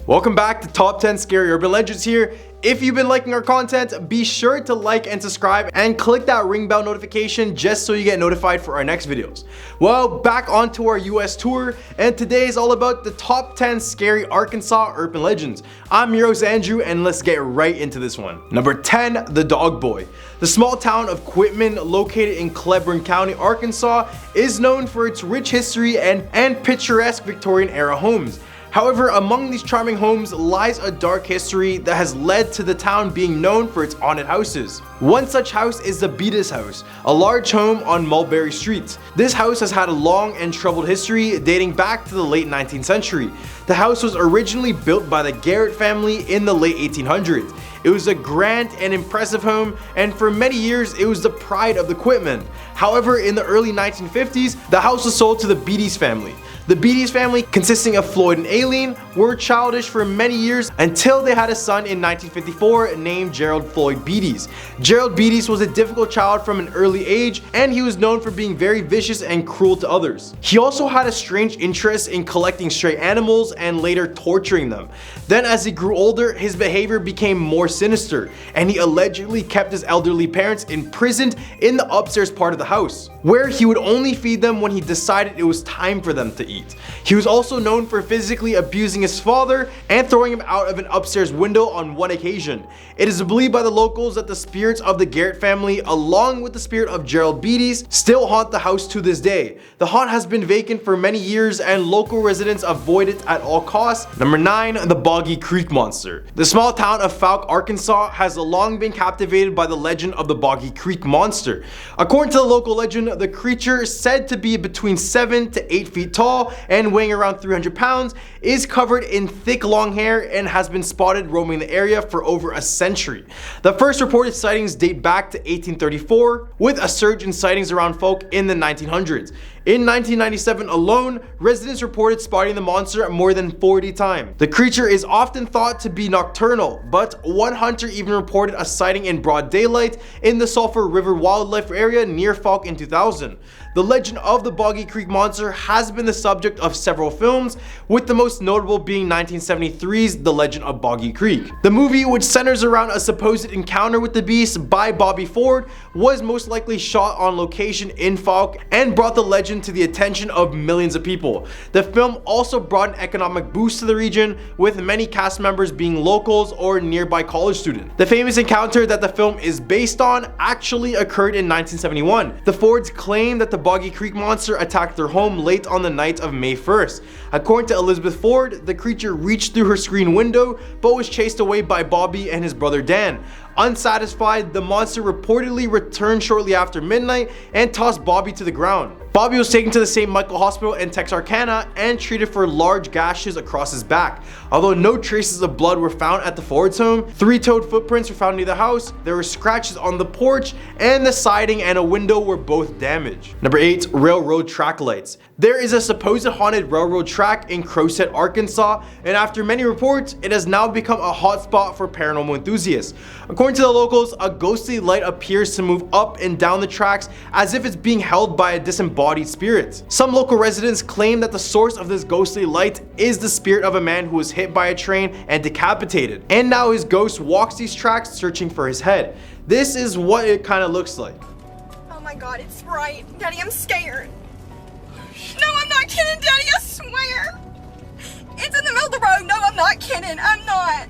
Welcome back to Top 10 Scary Urban Legends here. If you've been liking our content, be sure to like and subscribe and click that ring bell notification just so you get notified for our next videos. Well, back onto our US tour, and today is all about the top 10 scary Arkansas urban legends. I'm your host Andrew, and let's get right into this one. Number 10, the Dog Boy. The small town of Quitman, located in Clifford County, Arkansas, is known for its rich history and picturesque Victorian era homes. However, among these charming homes lies a dark history that has led to the town being known for its haunted houses. One such house is the Beatus House, a large home on Mulberry Street. This house has had a long and troubled history dating back to the late 19th century. The house was originally built by the Garrett family in the late 1800s. It was a grand and impressive home, and for many years it was the pride of the Quitman. However, in the early 1950s, the house was sold to the Beaties family. The Beaties family, consisting of Floyd and Aileen, were childish for many years until they had a son in 1954 named Gerald Floyd Beaties. Gerald Beaties was a difficult child from an early age, and he was known for being very vicious and cruel to others. He also had a strange interest in collecting stray animals and later torturing them. Then as he grew older, his behavior became more sinister, and he allegedly kept his elderly parents imprisoned in the upstairs part of the house, where he would only feed them when he decided it was time for them to eat. He was also known for physically abusing his father and throwing him out of an upstairs window on one occasion. It is believed by the locals that the spirits of the Garrett family, along with the spirit of Gerald Beaties, still haunt the house to this day. The haunt has been vacant for many years, and local residents avoid it at all costs. Number 9, the Boggy Creek Monster. The small town of Fouke, Arkansas has long been captivated by the legend of the Boggy Creek Monster. According to the local legend, the creature, said to be between 7 to 8 feet tall and weighing around 300 pounds, is covered in thick long hair and has been spotted roaming the area for over a century. The first reported sightings date back to 1834, with a surge in sightings around Fouke in the 1900s. In 1997 alone, residents reported spotting the monster more than 40 times. The creature is often thought to be nocturnal, but one hunter even reported a sighting in broad daylight in the Sulphur River Wildlife Area near Fouke in 2000. The legend of the Boggy Creek Monster has been the subject of several films, with the most notable being 1973's The Legend of Boggy Creek. The movie, which centers around a supposed encounter with the beast by Bobby Ford, was most likely shot on location in Fouke and brought the legend to the attention of millions of people. The film also brought an economic boost to the region, with many cast members being locals or nearby college students. The famous encounter that the film is based on actually occurred in 1971. The Fords claimed that the Boggy Creek Monster attacked their home late on the night of May 1st. According to Elizabeth Ford, the creature reached through her screen window but was chased away by Bobby and his brother Dan. Unsatisfied, the monster reportedly returned shortly after midnight and tossed Bobby to the ground. Bobby was taken to the St. Michael Hospital in Texarkana and treated for large gashes across his back. Although no traces of blood were found at the Ford's home, 3-toed footprints were found near the house, there were scratches on the porch, and the siding and a window were both damaged. Number 8, railroad track lights. There is a supposed haunted railroad track in Crowset, Arkansas, and after many reports, it has now become a hotspot for paranormal enthusiasts. According to the locals, a ghostly light appears to move up and down the tracks as if it's being held by a disembodied spirit. Some local residents claim that the source of this ghostly light is the spirit of a man who was hit by a train and decapitated, and now his ghost walks these tracks searching for his head. This is what it kind of looks like. Oh my god, it's bright. Daddy, I'm scared. No, I'm not kidding, Daddy, I swear. It's in the middle of the road. No, I'm not kidding. I'm not.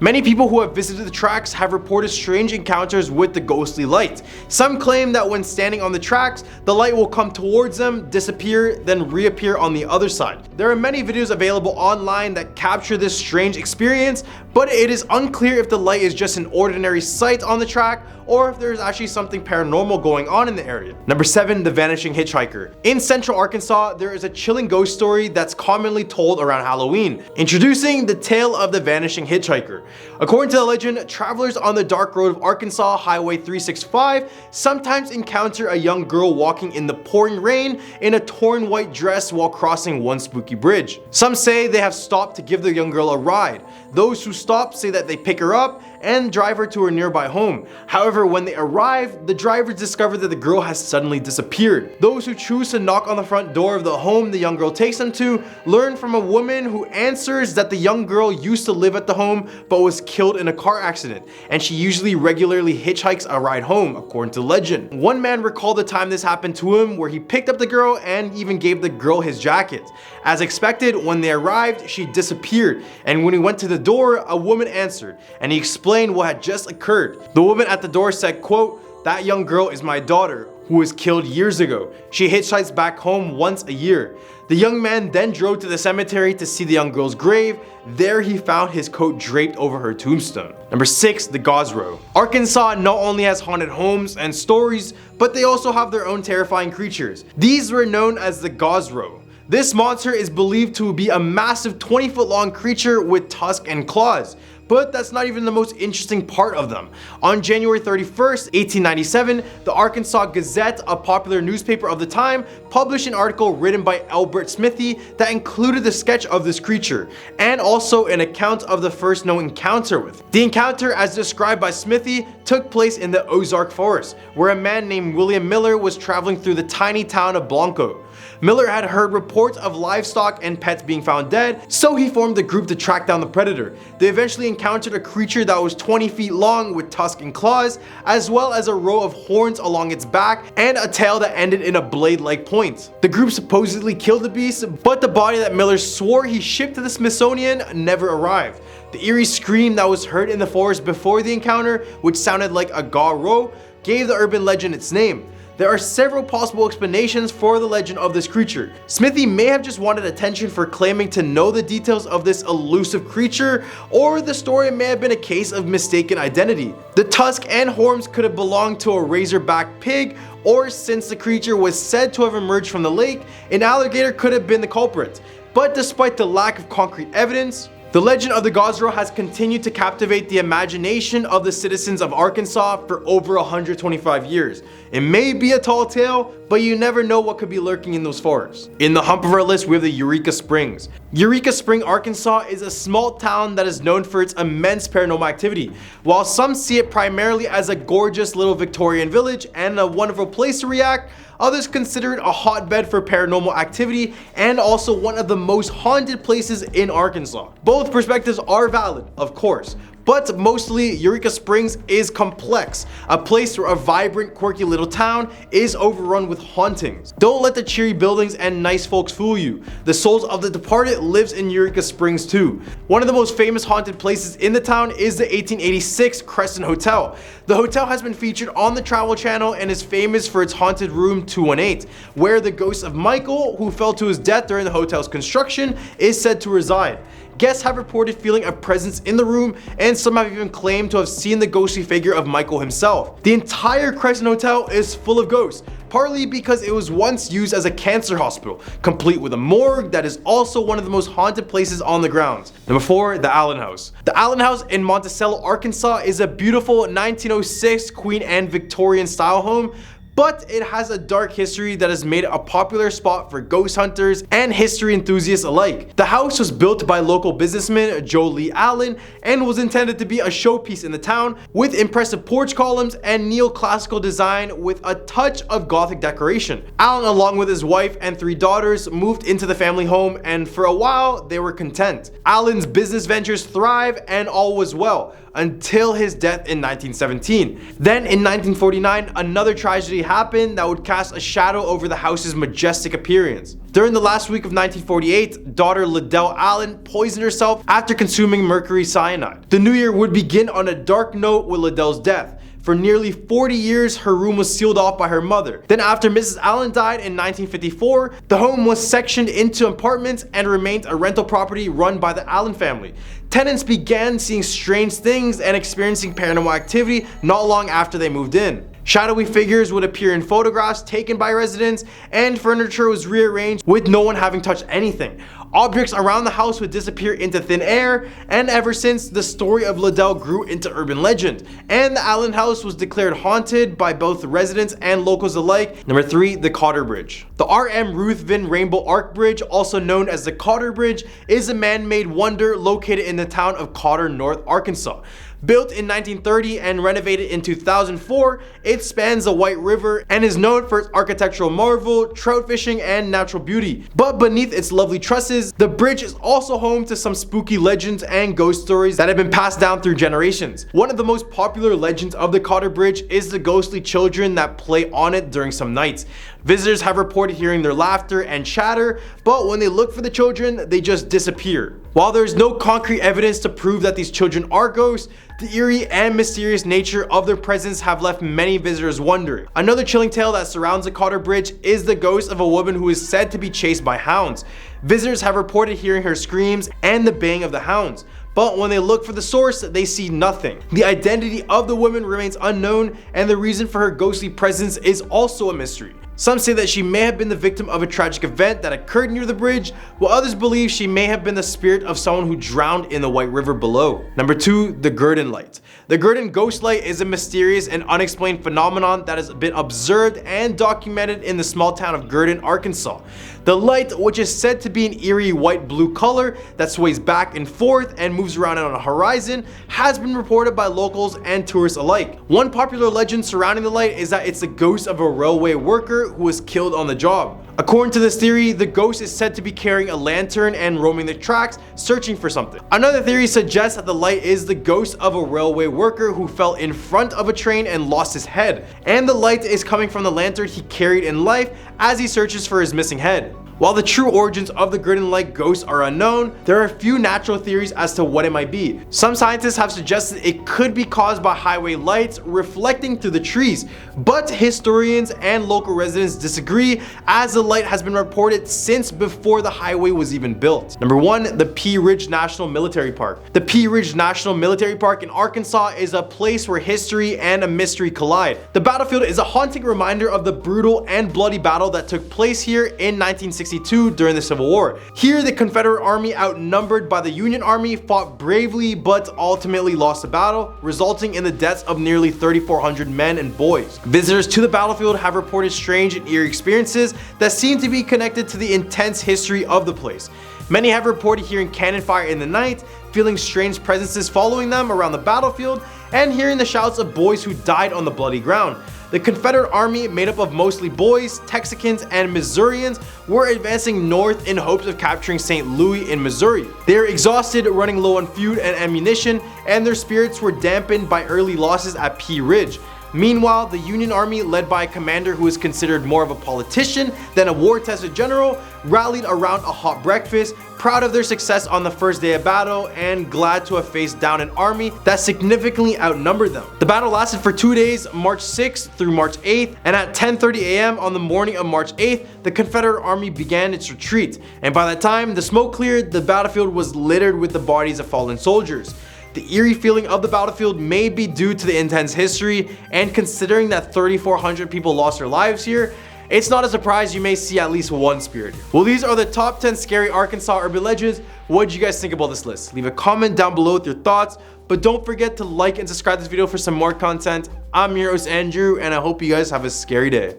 Many people who have visited the tracks have reported strange encounters with the ghostly light. Some claim that when standing on the tracks, the light will come towards them, disappear, then reappear on the other side. There are many videos available online that capture this strange experience, but it is unclear if the light is just an ordinary sight on the track or if there is actually something paranormal going on in the area. Number 7, the Vanishing Hitchhiker. In central Arkansas, there is a chilling ghost story that's commonly told around Halloween. Introducing the tale of the Vanishing Hitchhiker. According to the legend, travelers on the dark road of Arkansas Highway 365 sometimes encounter a young girl walking in the pouring rain in a torn white dress while crossing one spooky bridge. Some say they have stopped to give the young girl a ride. Those who stop say that they pick her up and drive her to her nearby home. However, when they arrive, the drivers discover that the girl has suddenly disappeared. Those who choose to knock on the front door of the home the young girl takes them to learn from a woman who answers that the young girl used to live at the home but was killed in a car accident, and she usually regularly hitchhikes a ride home, according to legend. One man recalled the time this happened to him where he picked up the girl and even gave the girl his jacket. As expected, when they arrived, she disappeared, and when he went to the door, a woman answered, and he explained what had just occurred. The woman at the door said, quote, "That young girl is my daughter, who was killed years ago. She hitchhikes back home once a year." The young man then drove to the cemetery to see the young girl's grave. There he found his coat draped over her tombstone. Number 6, the Gosrow. Arkansas not only has haunted homes and stories, but they also have their own terrifying creatures. These were known as the Gosrow. This monster is believed to be a massive 20-foot long creature with tusks and claws. But that's not even the most interesting part of them. On January 31st, 1897, the Arkansas Gazette, a popular newspaper of the time, published an article written by Albert Smithy that included the sketch of this creature, and also an account of the first known encounter with it. The encounter, as described by Smithy, took place in the Ozark Forest, where a man named William Miller was traveling through the tiny town of Blanco. Miller had heard reports of livestock and pets being found dead, so he formed a group to track down the predator. They eventually encountered a creature that was 20 feet long with tusks and claws, as well as a row of horns along its back and a tail that ended in a blade-like point. The group supposedly killed the beast, but the body that Miller swore he shipped to the Smithsonian never arrived. The eerie scream that was heard in the forest before the encounter, which sounded like a Gosrow, gave the urban legend its name. There are several possible explanations for the legend of this creature. Smithy may have just wanted attention for claiming to know the details of this elusive creature, or the story may have been a case of mistaken identity. The tusk and horns could have belonged to a razorback pig, or since the creature was said to have emerged from the lake, an alligator could have been the culprit. But despite the lack of concrete evidence, the legend of the Gosrow has continued to captivate the imagination of the citizens of Arkansas for over 125 years. It may be a tall tale, but you never know what could be lurking in those forests. In the hump of our list, we have the Eureka Springs. Eureka Springs, Arkansas is a small town that is known for its immense paranormal activity. While some see it primarily as a gorgeous little Victorian village and a wonderful place to react, others consider it a hotbed for paranormal activity and also one of the most haunted places in Arkansas. Both perspectives are valid, of course, but mostly Eureka Springs is complex, a place where a vibrant, quirky little town is overrun with hauntings. Don't let the cheery buildings and nice folks fool you. The souls of the departed lives in Eureka Springs too. One of the most famous haunted places in the town is the 1886 Crescent Hotel. The hotel has been featured on the Travel Channel and is famous for its haunted room 218, where the ghost of Michael, who fell to his death during the hotel's construction, is said to reside. Guests have reported feeling a presence in the room, and some have even claimed to have seen the ghostly figure of Michael himself. The entire Crescent Hotel is full of ghosts, partly because it was once used as a cancer hospital, complete with a morgue that is also one of the most haunted places on the grounds. Number 4, the Allen House. The Allen House in Monticello, Arkansas is a beautiful 1906 Queen Anne Victorian style home, but it has a dark history that has made it a popular spot for ghost hunters and history enthusiasts alike. The house was built by local businessman Joe Lee Allen and was intended to be a showpiece in the town, with impressive porch columns and neoclassical design with a touch of Gothic decoration. Allen, along with his wife and 3 daughters, moved into the family home, and for a while they were content. Allen's business ventures thrived and all was well, until his death in 1917. Then in 1949, another tragedy happened that would cast a shadow over the house's majestic appearance. During the last week of 1948, daughter Liddell Allen poisoned herself after consuming mercury cyanide. The new year would begin on a dark note with Liddell's death. For nearly 40 years, her room was sealed off by her mother. Then after Mrs. Allen died in 1954, the home was sectioned into apartments and remained a rental property run by the Allen family. Tenants began seeing strange things and experiencing paranormal activity not long after they moved in. Shadowy figures would appear in photographs taken by residents, and furniture was rearranged with no one having touched anything. Objects around the house would disappear into thin air, and ever since, the story of Liddell grew into urban legend, and the Allen house was declared haunted by both residents and locals alike. Number 3, the Cotter Bridge. The R.M. Ruthven Rainbow Arc Bridge, also known as the Cotter Bridge, is a man-made wonder located in the town of Cotter, North Arkansas. Built in 1930 and renovated in 2004, it spans the White River and is known for its architectural marvel, trout fishing, and natural beauty. But beneath its lovely trusses, the bridge is also home to some spooky legends and ghost stories that have been passed down through generations. One of the most popular legends of the Cotter Bridge is the ghostly children that play on it during some nights. Visitors have reported hearing their laughter and chatter, but when they look for the children, they just disappear. While there is no concrete evidence to prove that these children are ghosts, the eerie and mysterious nature of their presence have left many visitors wondering. Another chilling tale that surrounds the Cotter Bridge is the ghost of a woman who is said to be chased by hounds. Visitors have reported hearing her screams and the baying of the hounds, but when they look for the source, they see nothing. The identity of the woman remains unknown, and the reason for her ghostly presence is also a mystery. Some say that she may have been the victim of a tragic event that occurred near the bridge, while others believe she may have been the spirit of someone who drowned in the White River below. Number 2, the Gurdon Light. The Gurdon Ghost Light is a mysterious and unexplained phenomenon that has been observed and documented in the small town of Gurdon, Arkansas. The light, which is said to be an eerie white-blue color that sways back and forth and moves around on a horizon, has been reported by locals and tourists alike. One popular legend surrounding the light is that it's the ghost of a railway worker who was killed on the job. According to this theory, the ghost is said to be carrying a lantern and roaming the tracks, searching for something. Another theory suggests that the light is the ghost of a railway worker who fell in front of a train and lost his head, and the light is coming from the lantern he carried in life as he searches for his missing head. While the true origins of the Gurdon Light ghost are unknown, there are a few natural theories as to what it might be. Some scientists have suggested it could be caused by highway lights reflecting through the trees, but historians and local residents disagree, as the light has been reported since before the highway was even built. Number 1, the Pea Ridge National Military Park. The Pea Ridge National Military Park in Arkansas is a place where history and a mystery collide. The battlefield is a haunting reminder of the brutal and bloody battle that took place here in 1962 during the Civil War. Here, the Confederate Army, outnumbered by the Union Army, fought bravely but ultimately lost the battle, resulting in the deaths of nearly 3,400 men and boys. Visitors to the battlefield have reported strange and eerie experiences that seem to be connected to the intense history of the place. Many have reported hearing cannon fire in the night, feeling strange presences following them around the battlefield, and hearing the shouts of boys who died on the bloody ground. The Confederate Army, made up of mostly boys, Texicans, and Missourians, were advancing north in hopes of capturing St. Louis in Missouri. They were exhausted, running low on food and ammunition, and their spirits were dampened by early losses at Pea Ridge. Meanwhile, the Union Army, led by a commander who is considered more of a politician than a war-tested general, rallied around a hot breakfast, proud of their success on the first day of battle and glad to have faced down an army that significantly outnumbered them. The battle lasted for 2 days, March 6th through March 8th, and at 10:30 a.m. on the morning of March 8th, the Confederate Army began its retreat, and by that time the smoke cleared, the battlefield was littered with the bodies of fallen soldiers. The eerie feeling of the battlefield may be due to the intense history, and considering that 3,400 people lost their lives here, it's not a surprise you may see at least one spirit here. Well, these are the top 10 scary Arkansas urban legends. What did you guys think about this list? Leave a comment down below with your thoughts, but don't forget to like and subscribe to this video for some more content. I'm your host Andrew, and I hope you guys have a scary day.